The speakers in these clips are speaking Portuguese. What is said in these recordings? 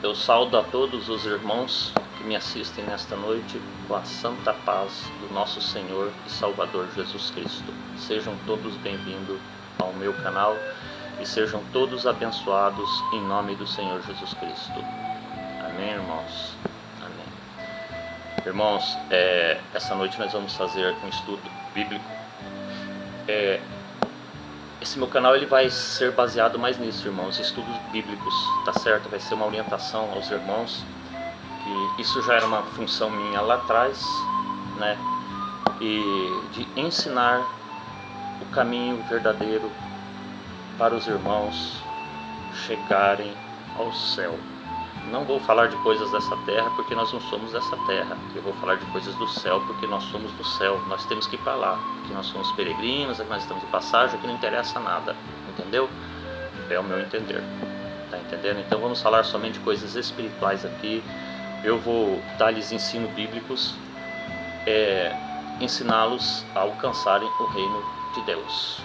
Eu saúdo a todos os irmãos que me assistem nesta noite com a santa paz do nosso Senhor e Salvador Jesus Cristo. Sejam todos bem-vindos ao meu canal e sejam todos abençoados em nome do Senhor Jesus Cristo. Amém, irmãos? Amém. Irmãos, essa noite nós vamos fazer um estudo bíblico. Esse meu canal ele vai ser baseado mais nisso, irmãos, estudos bíblicos, tá certo? Vai ser uma orientação aos irmãos, que isso já era uma função minha lá atrás, né? E de ensinar o caminho verdadeiro para os irmãos chegarem ao céu. Não vou falar de coisas dessa terra, porque nós não somos dessa terra. Eu vou falar de coisas do céu, porque nós somos do céu. Nós temos que ir para lá, porque nós somos peregrinos, nós estamos de passagem, que não interessa nada. Entendeu? É o meu entender. Tá entendendo? Então vamos falar somente de coisas espirituais aqui. Eu vou dar-lhes ensino bíblicos, ensiná-los a alcançarem o reino de Deus.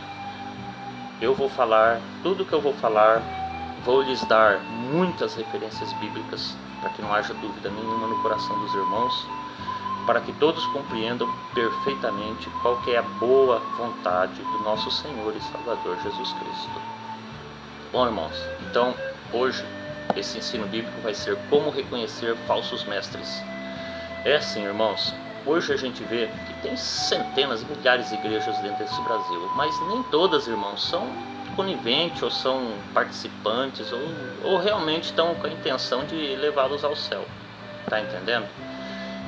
Eu vou falar, tudo que eu vou falar, vou lhes dar muitas referências bíblicas, para que não haja dúvida nenhuma no coração dos irmãos, para que todos compreendam perfeitamente qual que é a boa vontade do nosso Senhor e Salvador Jesus Cristo. Bom, irmãos, então hoje esse ensino bíblico vai ser como reconhecer falsos mestres. É assim, irmãos, hoje a gente vê que tem centenas, milhares de igrejas dentro desse Brasil, mas nem todas, irmãos, são coniventes ou são participantes ou realmente estão com a intenção de levá-los ao céu, tá entendendo?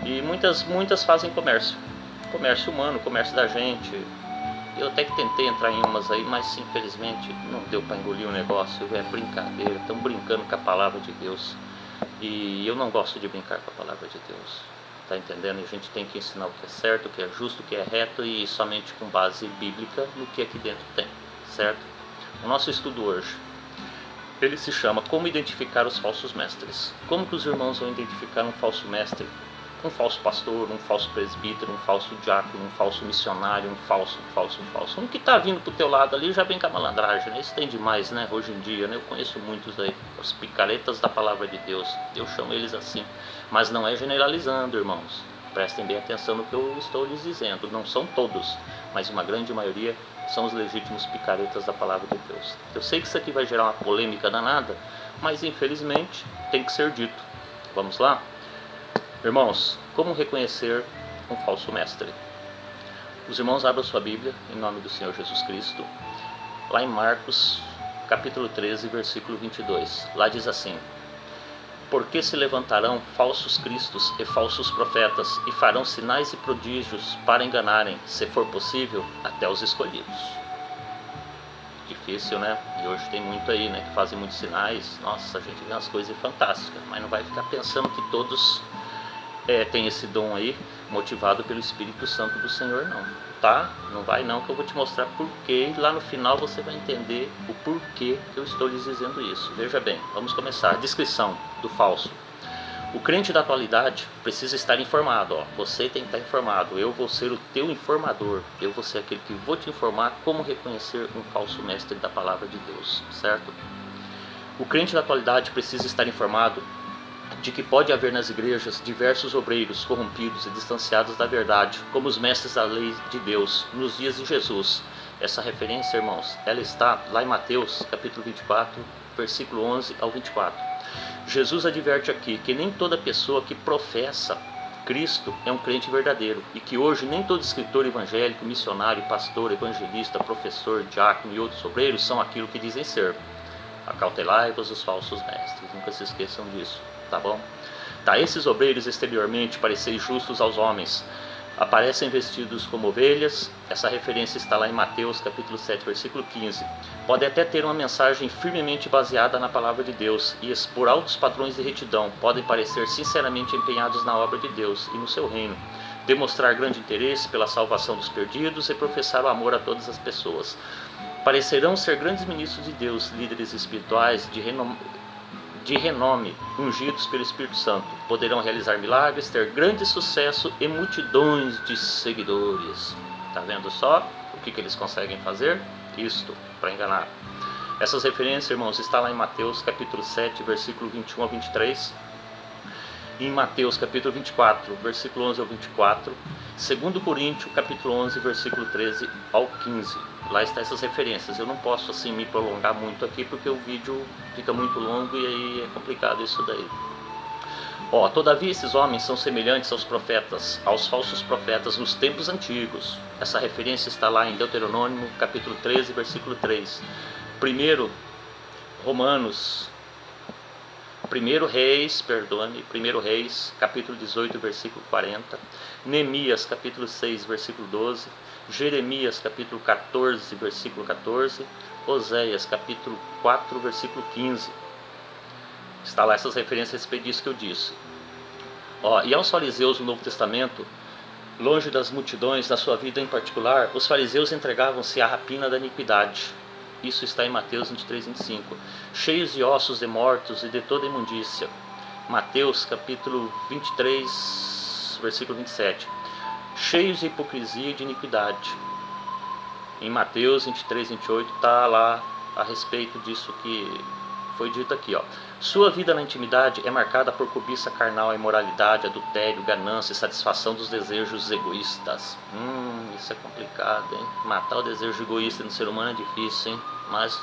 E muitas fazem comércio humano, comércio da gente. Eu até que tentei entrar em umas aí, mas infelizmente não deu para engolir o negócio. É brincadeira, estão brincando com a palavra de Deus, e eu não gosto de brincar com a palavra de Deus, tá entendendo? A gente tem que ensinar o que é certo, o que é justo, o que é reto, e somente com base bíblica no que aqui dentro tem, certo? O nosso estudo hoje, ele se chama Como Identificar os Falsos Mestres. Como que os irmãos vão identificar um falso mestre? Um falso pastor, um falso presbítero, um falso diácono, um falso missionário, um falso. Um que está vindo pro teu lado ali já vem com a malandragem, né? Isso tem demais, né? Hoje em dia, né? Eu conheço muitos aí, os picaretas da palavra de Deus. Eu chamo eles assim. Mas não é generalizando, irmãos. Prestem bem atenção no que eu estou lhes dizendo. Não são todos, mas uma grande maioria são os legítimos picaretas da palavra de Deus. Eu sei que isso aqui vai gerar uma polêmica danada, mas infelizmente tem que ser dito. Vamos lá? Irmãos, como reconhecer um falso mestre? Os irmãos abram sua Bíblia, em nome do Senhor Jesus Cristo, lá em Marcos, capítulo 13, versículo 22. Lá diz assim: Porque se levantarão falsos cristos e falsos profetas, e farão sinais e prodígios para enganarem, se for possível, até os escolhidos. Difícil, né? E hoje tem muito aí, né? Que fazem muitos sinais. Nossa, a gente vê umas coisas fantásticas, mas não vai ficar pensando que todos têm esse dom aí, motivado pelo Espírito Santo do Senhor, não. Tá? Não vai não, que eu vou te mostrar porquê, e lá no final você vai entender o porquê que eu estou lhes dizendo isso. Veja bem, vamos começar. Descrição do falso. O crente da atualidade precisa estar informado, ó. Você tem que estar informado. Eu vou ser o teu informador. Eu vou ser aquele que vou te informar como reconhecer um falso mestre da palavra de Deus, certo? O crente da atualidade precisa estar informado de que pode haver nas igrejas diversos obreiros corrompidos e distanciados da verdade, como os mestres da lei de Deus, nos dias de Jesus. Essa referência, irmãos, ela está lá em Mateus, capítulo 24, versículo 11 ao 24. Jesus adverte aqui que nem toda pessoa que professa Cristo é um crente verdadeiro, e que hoje nem todo escritor evangélico, missionário, pastor, evangelista, professor, diácono e outros obreiros são aquilo que dizem ser. Acautelai-vos dos falsos mestres, nunca se esqueçam disso. Tá bom? Tá, esses obreiros exteriormente parecerem justos aos homens, aparecem vestidos como ovelhas. Essa referência está lá em Mateus capítulo 7, versículo 15. Podem até ter uma mensagem firmemente baseada na palavra de Deus e expor altos padrões de retidão. Podem parecer sinceramente empenhados na obra de Deus e no seu reino, demonstrar grande interesse pela salvação dos perdidos e professar o amor a todas as pessoas. Parecerão ser grandes ministros de Deus, líderes espirituais de renome, ungidos pelo Espírito Santo. Poderão realizar milagres, ter grande sucesso e multidões de seguidores. Tá vendo só o que eles conseguem fazer? Isto, para enganar. Essas referências, irmãos, estão lá em Mateus capítulo 7, versículo 21 ao 23, em Mateus capítulo 24, versículo 11 ao 24, 2 Coríntios capítulo 11, versículo 13 ao 15. Lá estão essas referências. Eu não posso assim me prolongar muito aqui porque o vídeo fica muito longo e aí é complicado isso daí. Todavia esses homens são semelhantes aos profetas, aos falsos profetas nos tempos antigos. Essa referência está lá em Deuteronômio capítulo 13, versículo 3. Primeiro Reis, capítulo 18, versículo 40, Neemias, capítulo 6, versículo 12, Jeremias, capítulo 14, versículo 14, Oséias, capítulo 4, versículo 15. Está lá essas referências a respeito disso que eu disse. E aos fariseus no Novo Testamento, longe das multidões, na sua vida em particular, os fariseus entregavam-se à rapina da iniquidade. Isso está em Mateus 23, 25. Cheios de ossos de mortos e de toda imundícia. Mateus capítulo 23, versículo 27. Cheios de hipocrisia e de iniquidade. Em Mateus 23, 28 está lá a respeito disso que foi dito aqui. Sua vida na intimidade é marcada por cobiça carnal, imoralidade, adultério, ganância e satisfação dos desejos egoístas. Isso é complicado, hein? Matar o desejo egoísta no ser humano é difícil, hein? Mas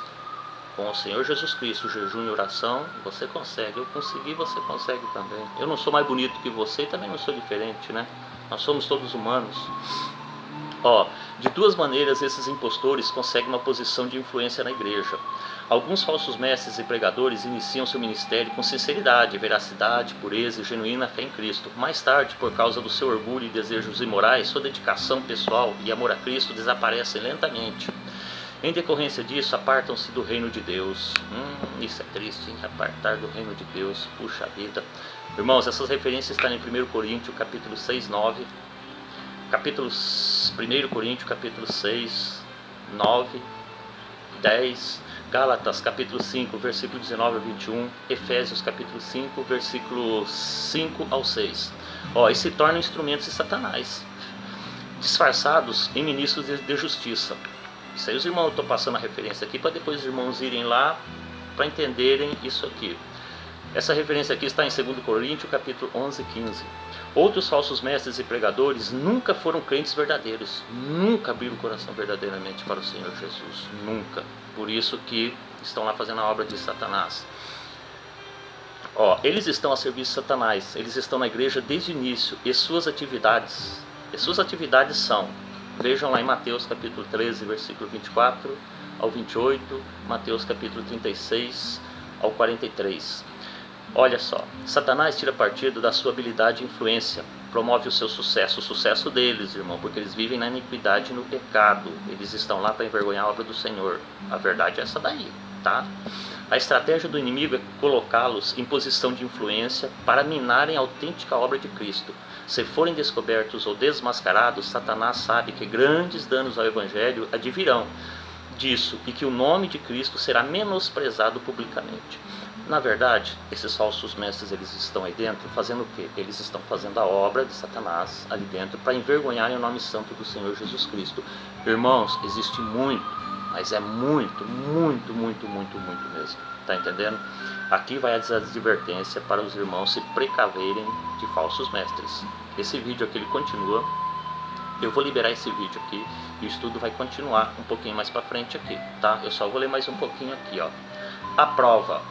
com o Senhor Jesus Cristo, jejum e oração, você consegue. Eu consegui, você consegue também. Eu não sou mais bonito que você e também não sou diferente, né? Nós somos todos humanos. De duas maneiras esses impostores conseguem uma posição de influência na igreja. Alguns falsos mestres e pregadores iniciam seu ministério com sinceridade, veracidade, pureza e genuína fé em Cristo. Mais tarde, por causa do seu orgulho e desejos imorais, sua dedicação pessoal e amor a Cristo desaparecem lentamente. Em decorrência disso, apartam-se do reino de Deus. Isso é triste, hein? Apartar do reino de Deus. Puxa vida. Irmãos, essas referências estão em 1 Coríntios, capítulo 6, 9. 1 Coríntios, capítulo 6, 9, 10. Gálatas, capítulo 5, versículo 19 ao 21. Efésios, capítulo 5, versículo 5 ao 6. E se tornam instrumentos de Satanás, disfarçados em ministros de justiça. Isso aí os irmãos, eu estou passando a referência aqui para depois os irmãos irem lá para entenderem isso aqui. Essa referência aqui está em 2 Coríntios, capítulo 11, 15. Outros falsos mestres e pregadores nunca foram crentes verdadeiros, nunca abriram o coração verdadeiramente para o Senhor Jesus, nunca. Por isso que estão lá fazendo a obra de Satanás. Eles estão a serviço de Satanás, eles estão na igreja desde o início, e suas atividades são, vejam lá em Mateus capítulo 13, versículo 24 ao 28, Mateus capítulo 36 ao 43. Olha só, Satanás tira partido da sua habilidade e influência, promove o seu sucesso, o sucesso deles, irmão, porque eles vivem na iniquidade e no pecado. Eles estão lá para envergonhar a obra do Senhor. A verdade é essa daí, tá? A estratégia do inimigo é colocá-los em posição de influência para minarem a autêntica obra de Cristo. Se forem descobertos ou desmascarados, Satanás sabe que grandes danos ao Evangelho advirão disso e que o nome de Cristo será menosprezado publicamente. Na verdade, esses falsos mestres, eles estão aí dentro fazendo o quê? Eles estão fazendo a obra de Satanás ali dentro para envergonharem o nome santo do Senhor Jesus Cristo. Irmãos, existe muito, mas é muito mesmo. Tá entendendo? Aqui vai a advertência para os irmãos se precaverem de falsos mestres. Esse vídeo aqui ele continua. Eu vou liberar esse vídeo aqui e o estudo vai continuar um pouquinho mais para frente aqui, tá? Eu só vou ler mais um pouquinho aqui, A prova.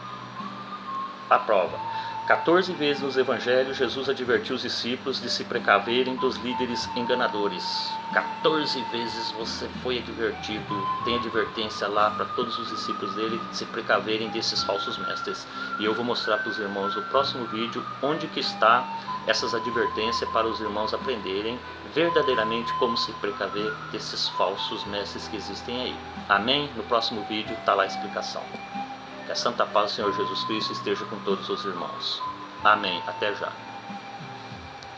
14 vezes nos evangelhos Jesus advertiu os discípulos de se precaverem dos líderes enganadores. 14 vezes você foi advertido, tem advertência lá para todos os discípulos dele se precaverem desses falsos mestres. E eu vou mostrar para os irmãos no próximo vídeo onde que está essas advertências para os irmãos aprenderem verdadeiramente como se precaver desses falsos mestres que existem aí. Amém? No próximo vídeo está lá a explicação. Que a santa paz do Senhor Jesus Cristo esteja com todos os irmãos. Amém. Até já.